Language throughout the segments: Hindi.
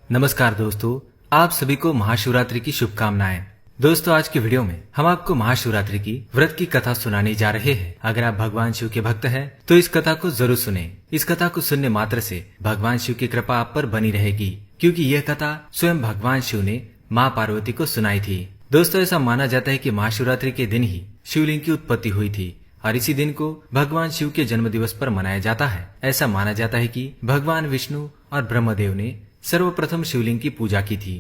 नमस्कार दोस्तों, आप सभी को महाशिवरात्रि की शुभकामनाएं। दोस्तों, आज की वीडियो में हम आपको महाशिवरात्रि की व्रत की कथा सुनाने जा रहे हैं। अगर आप भगवान शिव के भक्त हैं तो इस कथा को जरूर सुने। इस कथा को सुनने मात्र से भगवान शिव की कृपा आप पर बनी रहेगी, क्योंकि यह कथा स्वयं भगवान शिव ने माँ पार्वती को सुनाई थी। दोस्तों, ऐसा माना जाता है कि महाशिवरात्रि के दिन ही शिवलिंग की उत्पत्ति हुई थी और इसी दिन को भगवान शिव के जन्म दिवस पर मनाया जाता है। ऐसा माना जाता है कि भगवान विष्णु और ब्रह्मदेव ने सर्वप्रथम शिवलिंग की पूजा की थी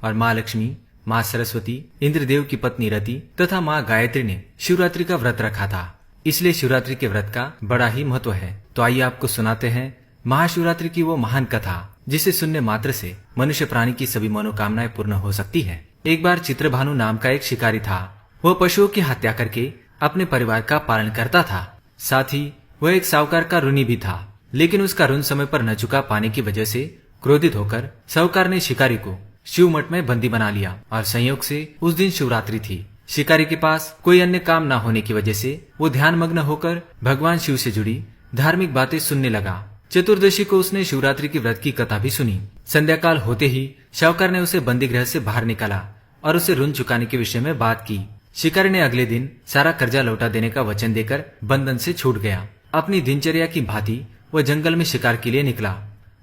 और माँ लक्ष्मी, माँ सरस्वती, इंद्रदेव की पत्नी रति तथा माँ गायत्री ने शिवरात्रि का व्रत रखा था। इसलिए शिवरात्रि के व्रत का बड़ा ही महत्व है। तो आइए आपको सुनाते हैं महाशिवरात्रि की वो महान कथा जिसे सुनने मात्र से मनुष्य प्राणी की सभी मनोकामनाएं पूर्ण हो सकती है। एक बार चित्रभानु नाम का एक शिकारी था। वह पशुओं की हत्या करके अपने परिवार का पालन करता था। साथ ही वह एक साहूकार का ऋणी भी था, लेकिन उसका ऋण समय पर न चुका पाने की वजह से क्रोधित होकर साहूकार ने शिकारी को शिव मठ में बंदी बना लिया और संयोग से उस दिन शिवरात्रि थी। शिकारी के पास कोई अन्य काम न होने की वजह से वो ध्यान मग्न होकर भगवान शिव से जुड़ी धार्मिक बातें सुनने लगा। चतुर्दशी को उसने शिवरात्रि की व्रत की कथा भी सुनी। संध्या काल होते ही साहूकार ने उसे बंदी गृह से बाहर निकाला और उसे ऋण चुकाने के विषय में बात की। शिकारी ने अगले दिन सारा कर्जा लौटा देने का वचन देकर बंधन से छूट गया। अपनी दिनचर्या की भांति वह जंगल में शिकार के लिए निकला,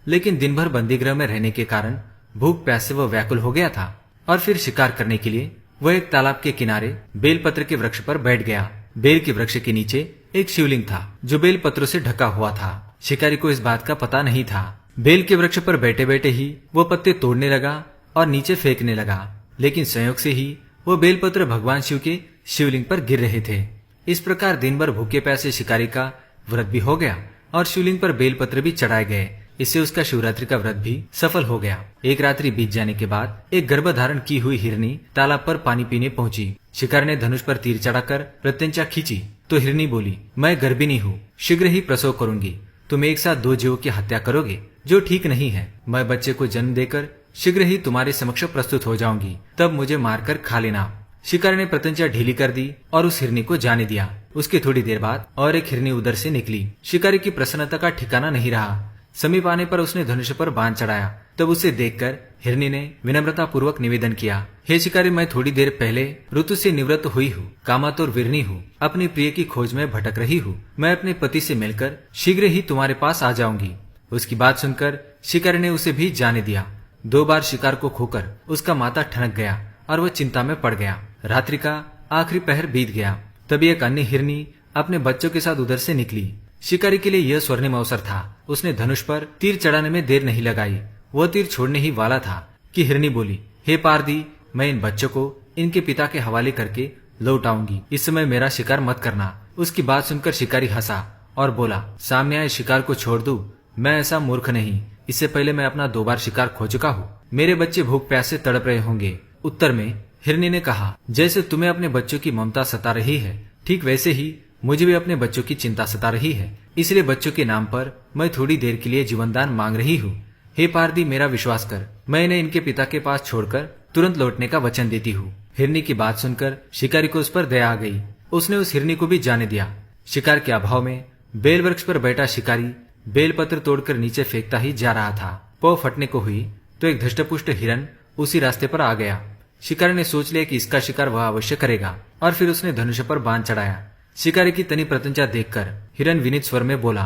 लेकिन दिन भर बंदीगृह में रहने के कारण भूख प्यास से वह व्याकुल हो गया था और फिर शिकार करने के लिए वह एक तालाब के किनारे बेलपत्र के वृक्ष पर बैठ गया। बेल के वृक्ष के नीचे एक शिवलिंग था जो बेलपत्रों से ढका हुआ था। शिकारी को इस बात का पता नहीं था। बेल के वृक्ष पर बैठे बैठे ही वह पत्ते तोड़ने लगा और नीचे फेंकने लगा, लेकिन संयोग से ही वो बेलपत्र भगवान शिव के शिवलिंग पर गिर रहे थे। इस प्रकार दिन भर भूखे प्यासे शिकारी का व्रत भी हो गया और शिवलिंग पर बेलपत्र भी चढ़ाए गए। इससे उसका शिवरात्रि का व्रत भी सफल हो गया। एक रात्रि बीत जाने के बाद एक गर्भधारण की हुई हिरनी तालाब पर पानी पीने पहुंची। शिकारी ने धनुष पर तीर चढ़ाकर प्रत्यंचा खींची तो हिरनी बोली, मैं गर्भिणी हूँ, शीघ्र ही प्रसव करूंगी। तुम एक साथ दो जीवों की हत्या करोगे जो ठीक नहीं है। मैं बच्चे को जन्म देकर शीघ्र ही तुम्हारे समक्ष प्रस्तुत हो जाऊंगी, तब मुझे मारकर खा लेना। शिकारी ने प्रत्यंचा ढीली कर दी और उस हिरनी को जाने दिया। उसके थोड़ी देर बाद और एक हिरनी उधर से निकली। शिकारी की प्रसन्नता का ठिकाना नहीं रहा। समीप आने पर उसने धनुष पर बाण चढ़ाया। तब उसे देखकर हिरनी ने विनम्रता पूर्वक निवेदन किया, हे शिकारी, मैं थोड़ी देर पहले ऋतु से निवृत्त हुई हूँ, कामातुर वीरनी हूँ, अपनी प्रिय की खोज में भटक रही हूँ। मैं अपने पति से मिलकर शीघ्र ही तुम्हारे पास आ जाऊंगी। उसकी बात सुनकर शिकारी ने उसे भी जाने दिया। 2 बार शिकार को खोकर उसका माथा ठनक गया और वह चिंता में पड़ गया। रात्रि का आखिरी पहर बीत गया। तभी एक अन्य हिरनी अपने बच्चों के साथ उधर से निकली। शिकारी के लिए यह स्वर्णिम अवसर था। उसने धनुष पर तीर चढ़ाने में देर नहीं लगाई। वह तीर छोड़ने ही वाला था कि हिरनी बोली, हे पारदी, मैं इन बच्चों को इनके पिता के हवाले करके लौट आऊंगी। इस समय मेरा शिकार मत करना। उसकी बात सुनकर शिकारी हंसा और बोला, सामने आए शिकार को छोड़ दूं? मैं ऐसा मूर्ख नहीं। इससे पहले मैं अपना 2 बार शिकार खो चुका हूँ। मेरे बच्चे भूख प्यास से तड़प रहे होंगे। उत्तर में हिरनी ने कहा, जैसे तुम्हें अपने बच्चों की ममता सता रही है, ठीक वैसे ही मुझे भी अपने बच्चों की चिंता सता रही है। इसलिए बच्चों के नाम पर मैं थोड़ी देर के लिए जीवनदान मांग रही हूँ। हे पारदी, मेरा विश्वास कर। मैं इन्हें इनके पिता के पास छोड़कर तुरंत लौटने का वचन देती हूँ। हिरनी की बात सुनकर शिकारी को उस पर दया आ गई। उसने उस हिरनी को भी जाने दिया। शिकार के अभाव में बेल वृक्ष पर बैठा शिकारी बेलपत्र तोड़कर नीचे फेंकता ही जा रहा था। पौ फटने को हुई तो एक धष्टपुष्ट हिरन उसी रास्ते पर आ गया। शिकारी ने सोच लिया कि इसका शिकार वह अवश्य करेगा और फिर उसने धनुष पर बाण चढ़ाया। शिकारी की तनी प्रत्यंचा देखकर हिरन विनीत स्वर में बोला,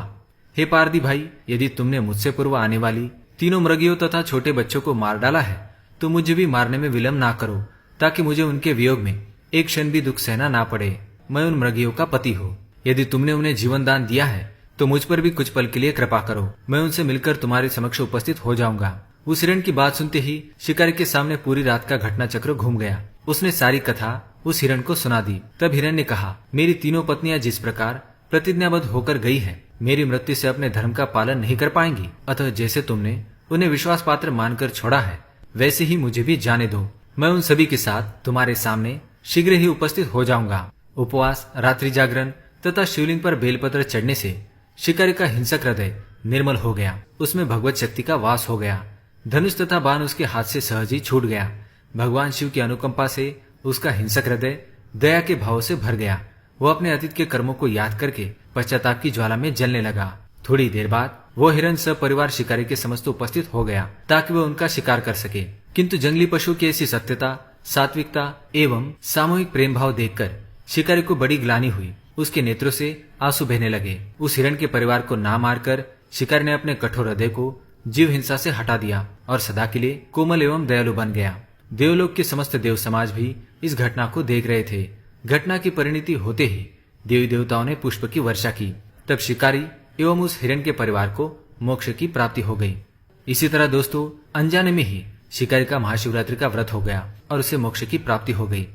हे पारदी भाई, यदि तुमने मुझसे पूर्व आने वाली 3 मृगियों तथा छोटे बच्चों को मार डाला है तो मुझे भी मारने में विलंब ना करो, ताकि मुझे उनके वियोग में एक क्षण भी दुख सहना ना पड़े। मैं उन मृगियों का पति हूँ। यदि तुमने उन्हें जीवन दान दिया है तो मुझ पर भी कुछ पल के लिए कृपा करो। मैं उनसे मिलकर तुम्हारे समक्ष उपस्थित हो जाऊंगा। उस हिरण की बात सुनते ही शिकारी के सामने पूरी रात का घटना चक्र घूम गया। उसने सारी कथा उस हिरण को सुना दी। तब हिरण ने कहा, मेरी 3 पत्नियां जिस प्रकार प्रतिज्ञाबद्ध होकर गई है, मेरी मृत्यु से अपने धर्म का पालन नहीं कर पाएंगी। अतः जैसे तुमने उन्हें विश्वास पात्र मानकर छोड़ा है, वैसे ही मुझे भी जाने दो। मैं उन सभी के साथ तुम्हारे सामने शीघ्र ही उपस्थित हो जाऊंगा। उपवास, रात्रि जागरण तथा शिवलिंग पर बेलपत्र चढ़ने से शिकारी का हिंसक हृदय निर्मल हो गया। उसमें भगवत शक्ति का वास हो गया। धनुष तथा बाण उसके हाथ से सहज ही छूट गया। भगवान शिव की अनुकंपा से उसका हिंसक हृदय दया के भाव से भर गया। वह अपने अतीत के कर्मों को याद करके पश्चाताप की ज्वाला में जलने लगा। थोड़ी देर बाद वो हिरण सब परिवार शिकारी के समस्त उपस्थित हो गया ताकि वह उनका शिकार कर सके। किंतु जंगली पशु की ऐसी सत्यता, सात्विकता एवं सामूहिक प्रेम भाव देखकर शिकारी को बड़ी ग्लानि हुई। उसके नेत्रों से आंसू बहने लगे। उस हिरण के परिवार को ना मारकर शिकारी ने अपने कठोर हृदय को जीव हिंसा से हटा दिया और सदा के लिए कोमल एवं दयालु बन गया। देवलोक के समस्त देव समाज भी इस घटना को देख रहे थे। घटना की परिणति होते ही देवी देवताओं ने पुष्प की वर्षा की। तब शिकारी एवं उस हिरण के परिवार को मोक्ष की प्राप्ति हो गई। इसी तरह दोस्तों, अनजाने में ही शिकारी का महाशिवरात्रि का व्रत हो गया और उसे मोक्ष की प्राप्ति हो गई।